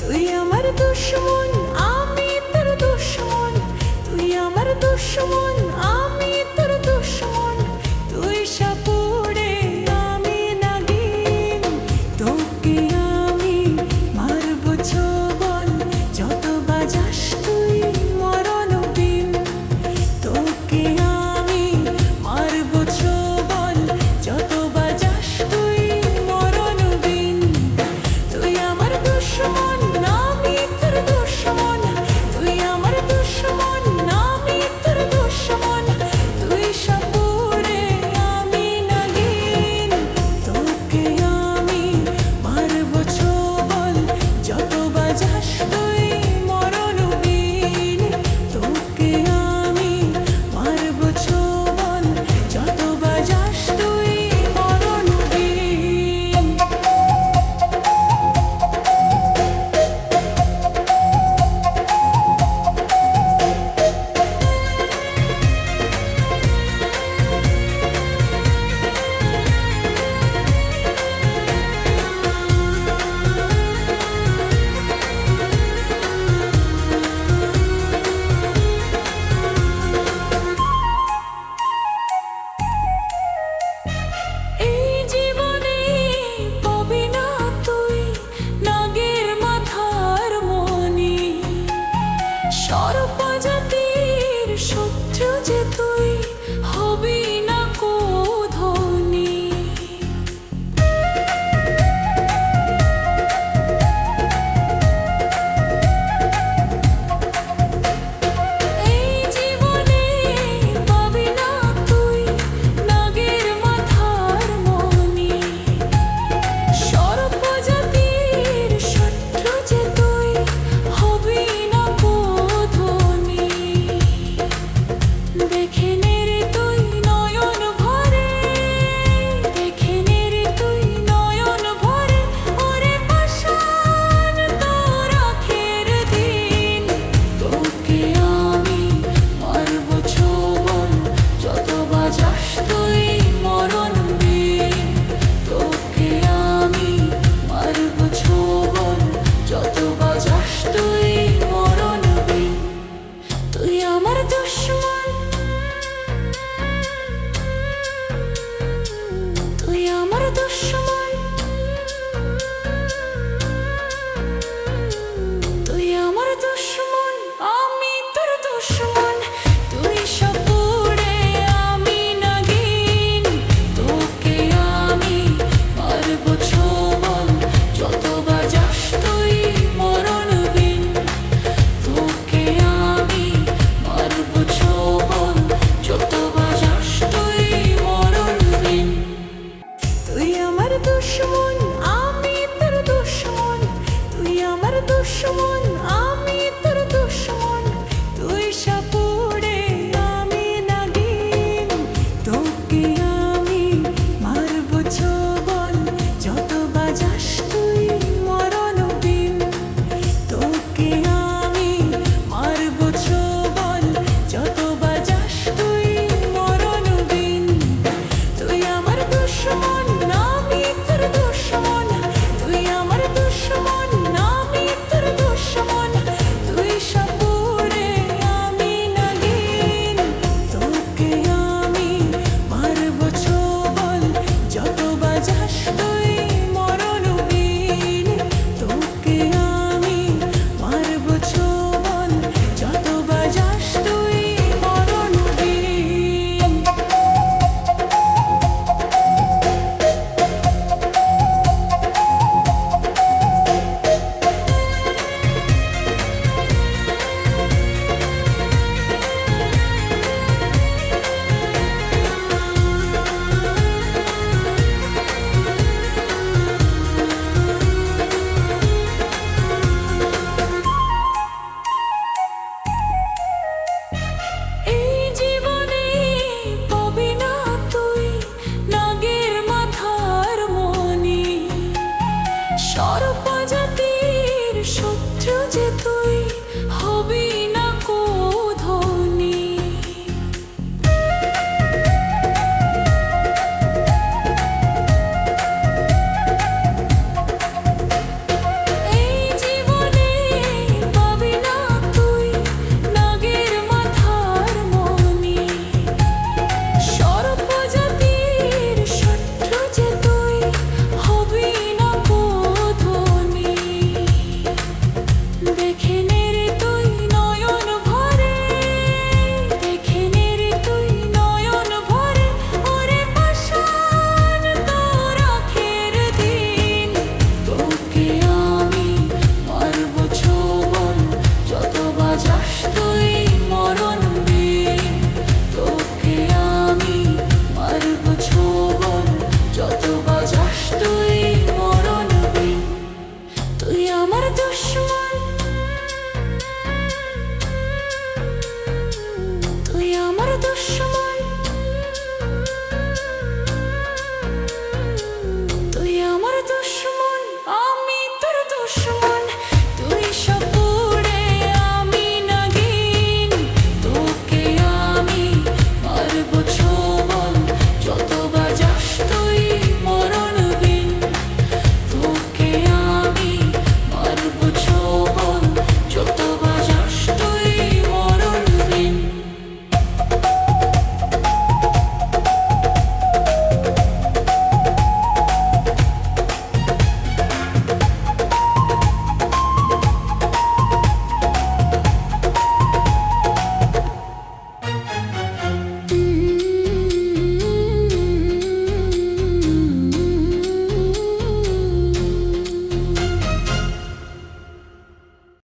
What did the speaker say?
তুই আমার দুশমন, আমি তোর দুশমন। তুই আমার দুশমন, আমি তোর দুশমন। তুই সাপুড়ে, আমি নাগিন। তোকে আমি মারব ছোবল, যত বাজাস তুই মরণ বিন। তোকে আমি মারব ছোবল, যত বাজাস তুই মরণ বিন। তুই আমার দুশমন, আমি তোর দুশমন। তুই আমার দুশমন, আমি তোর দুশমন। তুই সাপুড়ে, আমি নাগিন। তোকে আমি মারব ছোবল, যত বাজাস তুই মরণ বিন। তোকে আমি মারব ছোবল, যত বাজাস তুই মরণ বিন। এই জীবনে পাবি না তুই নাগের মাথার মণি। সর্বজাতির শত্রু যে তুই, হবি না কো ধনী। এই জীবনে পাবি না তুই নাগের মাথার মণি। সর্বজাতির শত্রু যে তুই, হবি না কো ধনী। দেখে নে রে তুই নয়ন ভরে, দেখে নে রে তুই নয়ন ভরে। ওরে পাষাণ তোর আখের দিন। তোকে আমি মারব ছোবল, যত বাজাস তুই মরণ বিন। তোকে আমি মারব ছোবল, যত বাজাস তুই মরণ বিন। তুই আমার দুশমন, তুই আমার দুশমন। তুই আমার দুশমন, আমি তোর দুশমন। তুই সাপুড়ে, আমি নাগিন। তোকে আমি মারব ছোবল, যত বাজাস তুই মরণ বিন। তোকে আমি মারব ছোবল, যত বাজাস তুই মরণ বিন। তুই আমার দুশমন, আমি তোর দুশমন। তুই আমার দুশমন, আমি তোর দুশমন। তুই সাপুড়ে, আমি নাগিন। তোকে আমি মারব ছোবল, যত বাজাস তুই মরণ বিন। তোকে আমি মারব ছোবল, যত বাজাস তুই মরণ বিন। তুই আমার দুশমন, আমি তোর দুশমন। তুই আমার দুশমন, আমি তোর দুশমন। তুই আমার দুশ্মন